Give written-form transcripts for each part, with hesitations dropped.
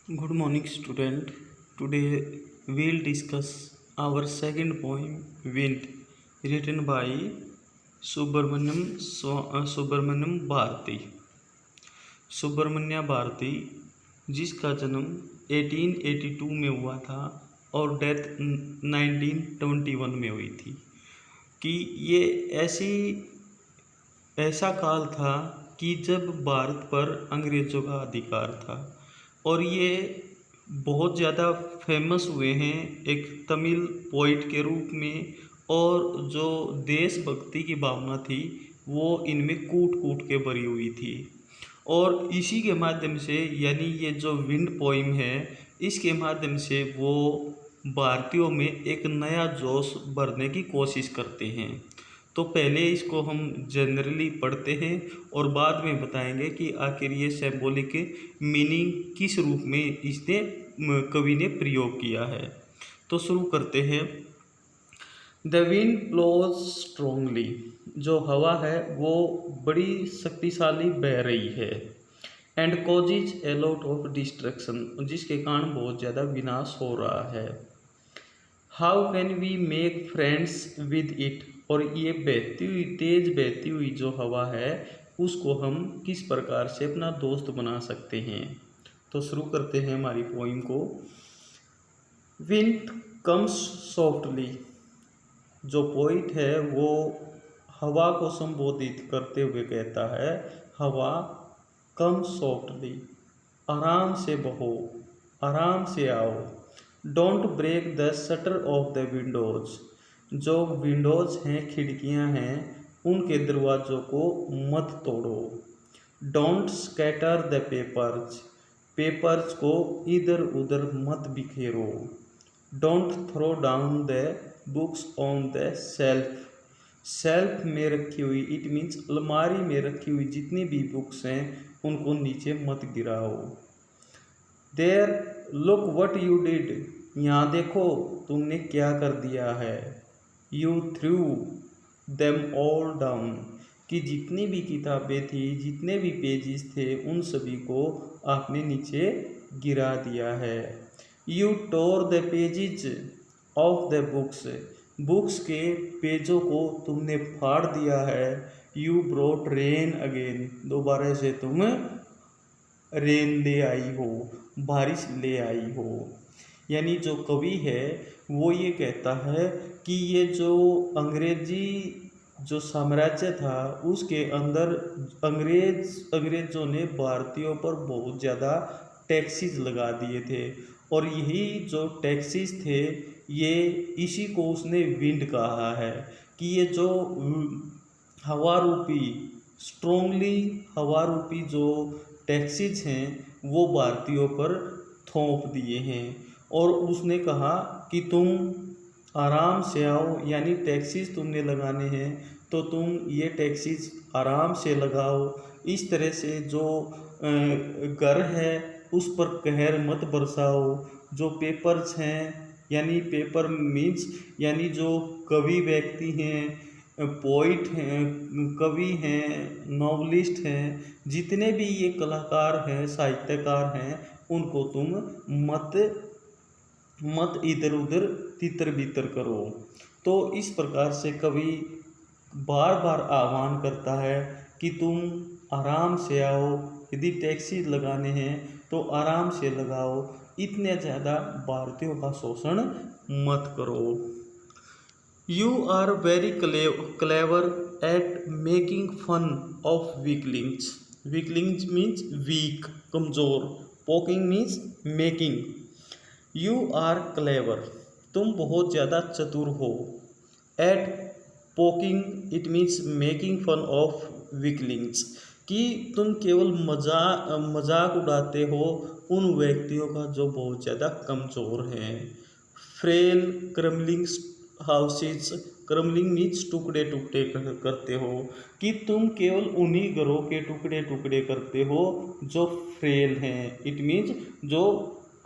Good morning, student. Today we'll discuss our second poem, Wind, written by Subramaniam Bharati. Subramanya Bharti, जिसका जन्म 1882 में हुआ था और डेथ 1921 में हुई थी, कि ये ऐसा काल था कि जब भारत पर अंग्रेज़ों का अधिकार था और ये बहुत ज़्यादा फेमस हुए हैं एक तमिल पोइट के रूप में। और जो देशभक्ति की भावना थी वो इनमें कूट कूट के भरी हुई थी। और इसी के माध्यम से, यानी ये जो विंड पोइम है, इसके माध्यम से वो भारतीयों में एक नया जोश भरने की कोशिश करते हैं। तो पहले इसको हम जनरली पढ़ते हैं और बाद में बताएंगे कि आखिर ये सिंबॉलिक मीनिंग किस रूप में इसने कवि ने प्रयोग किया है। तो शुरू करते हैं। द विंड ब्लोज स्ट्रोंगली, जो हवा है वो बड़ी शक्तिशाली बह रही है। And causes a lot of destruction, जिसके कारण बहुत ज़्यादा विनाश हो रहा है। How can we make friends with it, और ये बहती हुई, तेज बहती हुई जो हवा है उसको हम किस प्रकार से अपना दोस्त बना सकते हैं। तो शुरू करते हैं हमारी पोइम को। विंड कम्स सॉफ्टली, जो पोइट है वो हवा को संबोधित करते हुए कहता है, हवा कम सॉफ्टली, आराम से बहो, आराम से आओ। Don't break the shutter of the windows, जो विंडोज हैं, खिड़कियां हैं, उनके दरवाज़ों को मत तोड़ो। Don't scatter the papers, papers को इधर उधर मत बिखेरो। Don't throw down the books on the shelf, shelf में रखी हुई, इट मीन्स अलमारी में रखी हुई जितनी भी बुक्स हैं उनको नीचे मत गिराओ। There look what you did, यहाँ देखो तुमने क्या कर दिया है। You threw them all down, कि जितनी भी किताबें थी, जितने भी पेजेस थे, उन सभी को आपने नीचे गिरा दिया है। You tore the pages of the books, books के पेजों को तुमने फाड़ दिया है। यू ब्रोट रेन अगेन, दोबारा से तुम रेन ले आई हो, बारिश ले आई हो। यानी जो कवि है वो ये कहता है कि ये जो अंग्रेजी जो साम्राज्य था उसके अंदर अंग्रेज़ों ने भारतीयों पर बहुत ज़्यादा टैक्सेस लगा दिए थे। और यही जो टैक्सेस थे, ये इसी को उसने विंड कहा है कि ये जो हवा रूपी, स्ट्रोंगली हवा रूपी जो टैक्सेस हैं वो भारतीयों पर थोप दिए हैं। और उसने कहा कि तुम आराम से आओ, यानी टैक्सेस तुमने लगाने हैं तो तुम ये टैक्सेस आराम से लगाओ। इस तरह से जो घर है उस पर कहर मत बरसाओ। जो पेपर्स हैं, यानी पेपर मीन्स यानी जो कवि व्यक्ति हैं, पोइट हैं, कवि हैं, नॉवलिस्ट हैं, जितने भी ये कलाकार हैं, साहित्यकार हैं, उनको तुम मत इधर उधर तितर बितर करो। तो इस प्रकार से कवि बार बार आह्वान करता है कि तुम आराम से आओ, यदि टैक्सी लगाने हैं तो आराम से लगाओ, इतने ज़्यादा भारतीयों का शोषण मत करो। You are very clever at making fun of weaklings, weaklings means weak, कमज़ोर, poking means making. You are clever, तुम बहुत ज़्यादा चतुर हो। At poking, it means making fun of weaklings, कि तुम केवल मजाक उड़ाते हो उन व्यक्तियों का जो बहुत ज़्यादा कमज़ोर हैं। Frail crumbling houses, crumbling means टुकड़े टुकड़े करते हो, कि तुम केवल उन्हीं घरों के टुकड़े टुकड़े करते हो जो फ्रेल हैं, इट मीन्स जो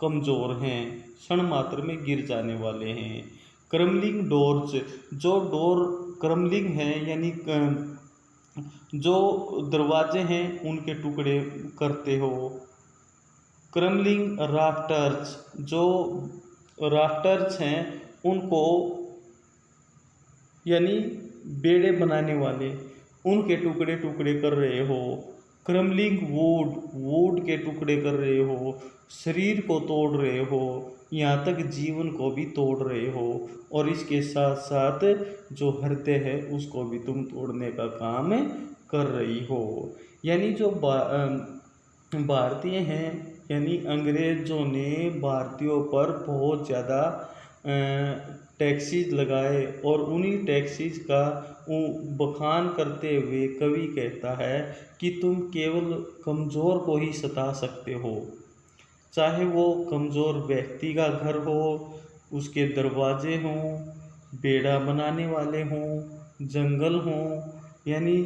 कमज़ोर हैं, क्षण मात्र में गिर जाने वाले हैं। क्रम्बलिंग डोर्स, जो डोर क्रम्बलिंग है, यानी जो दरवाजे हैं उनके टुकड़े करते हो। क्रमलिंग राफ्टर्स, जो राफ्टर्स हैं उनको, यानी बेड़े बनाने वाले, उनके टुकड़े टुकड़े कर रहे हो। क्रमलिंग वुड, वुड के टुकड़े कर रहे हो, शरीर को तोड़ रहे हो, यहाँ तक जीवन को भी तोड़ रहे हो, और इसके साथ साथ जो हृदय है उसको भी तुम तोड़ने का काम कर रही हो। यानी जो भारतीय हैं, यानी अंग्रेज़ों ने भारतीयों पर बहुत ज़्यादा टैक्सीज लगाए, और उन्हीं टैक्सीज का बखान करते हुए कवि कहता है कि तुम केवल कमज़ोर को ही सता सकते हो, चाहे वो कमज़ोर व्यक्ति का घर हो, उसके दरवाजे हों, बेड़ा बनाने वाले हों, जंगल हों, यानी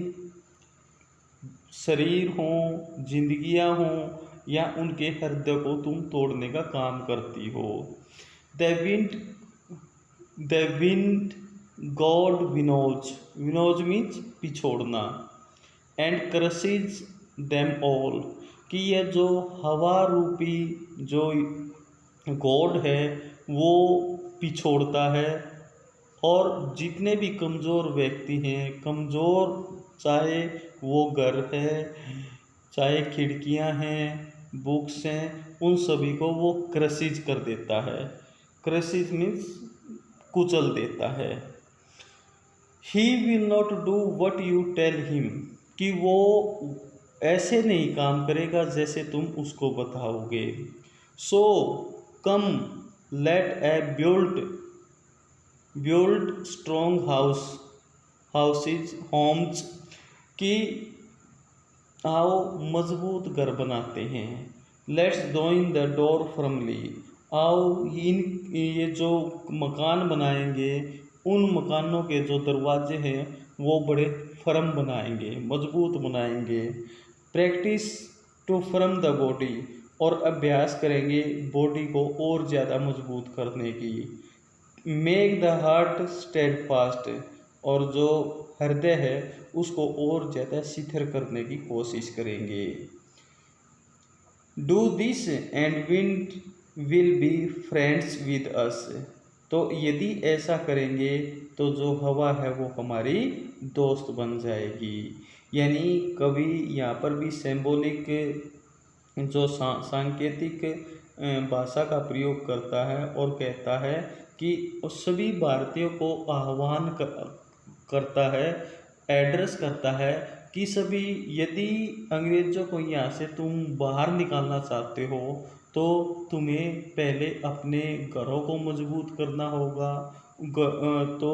शरीर हों, जिंदगियां हों, या उनके हृदय को तुम तोड़ने का काम करती हो। The wind god winnows, winnows means पिछोड़ना, एंड क्रसेज देम ऑल, कि यह जो हवा रूपी जो गॉड है वो पिछोड़ता है, और जितने भी कमज़ोर व्यक्ति हैं, कमज़ोर चाहे वो घर है, चाहे खिड़कियां हैं, बुक्स हैं, उन सभी को वो क्रसिज कर देता है। क्रसिज मीन्स कुचल देता है। He will not do what you tell him, कि वो ऐसे नहीं काम करेगा जैसे तुम उसको बताओगे। सो कम लेट ए बिल्ड स्ट्रॉन्ग हाउसेज होम्स, कि आओ मजबूत घर बनाते हैं। Let's join the door firmly, आओ ये जो मकान बनाएंगे उन मकानों के जो दरवाजे हैं वो बड़े फर्म बनाएंगे, मजबूत बनाएंगे। Practice to firm the body, और अभ्यास करेंगे बॉडी को और ज़्यादा मजबूत करने की। मेक द हार्ट स्टेडफास्ट, और जो हृदय है उसको और ज़्यादा शिथिल करने की कोशिश करेंगे। Do this and wind will be friends with us, तो यदि ऐसा करेंगे तो जो हवा है वो हमारी दोस्त बन जाएगी। यानी कवि यहाँ पर भी सिंबॉलिक जो सांकेतिक भाषा का प्रयोग करता है, और कहता है कि सभी भारतीयों को आह्वान करता है, एड्रेस करता है कि सभी, यदि अंग्रेज़ों को यहाँ से तुम बाहर निकालना चाहते हो तो तुम्हें पहले अपने घरों को मजबूत करना होगा, तो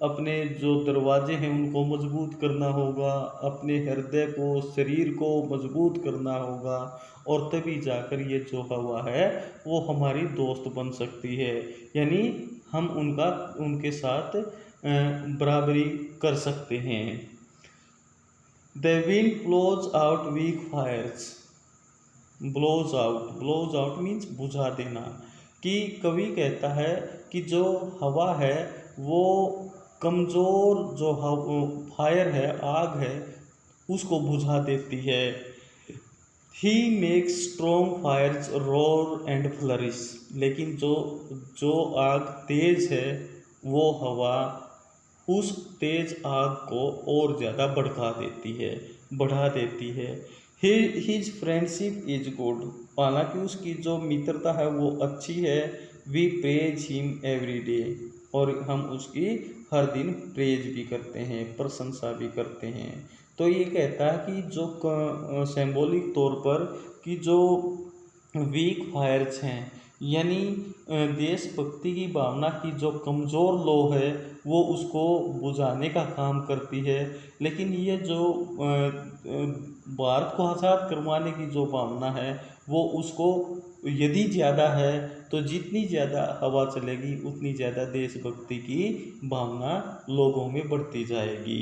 अपने जो दरवाजे हैं उनको मजबूत करना होगा, अपने हृदय को, शरीर को मजबूत करना होगा, और तभी जाकर ये जो हवा है वो हमारी दोस्त बन सकती है। यानी हम उनके साथ बराबरी कर सकते हैं। The wind blows out weak fires, blows out means बुझा देना, कि कवि कहता है कि जो हवा है वो कमज़ोर जो फायर है, आग है, उसको बुझा देती है। He makes strong fires roar and flourish, लेकिन जो आग तेज है वो हवा उस तेज आग को और ज़्यादा बढ़ा देती है। हिज फ्रेंडशिप इज गुड, हालांकि उसकी जो मित्रता है वो अच्छी है। We praise him every day, और हम उसकी हर दिन प्रेज भी करते हैं, प्रशंसा भी करते हैं। तो ये कहता है कि जो सिंबॉलिक तौर पर कि जो वीक फायर्स हैं, यानी देशभक्ति की भावना की जो कमज़ोर लो है वो उसको बुझाने का काम करती है। लेकिन ये जो भारत को आज़ाद करवाने की जो भावना है वो उसको यदि ज़्यादा है तो जितनी ज़्यादा हवा चलेगी उतनी ज़्यादा देशभक्ति की भावना लोगों में बढ़ती जाएगी।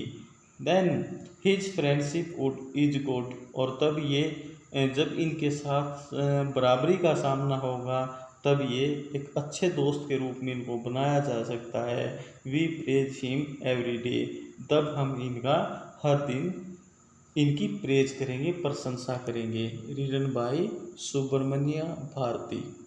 Then his friendship is good, और तब ये जब इनके साथ बराबरी का सामना होगा तब ये एक अच्छे दोस्त के रूप में इनको बनाया जा सकता है। We praise him every day, तब हम इनका हर दिन इनकी प्रेज करेंगे, प्रशंसा करेंगे। Written by Subramania Bharti.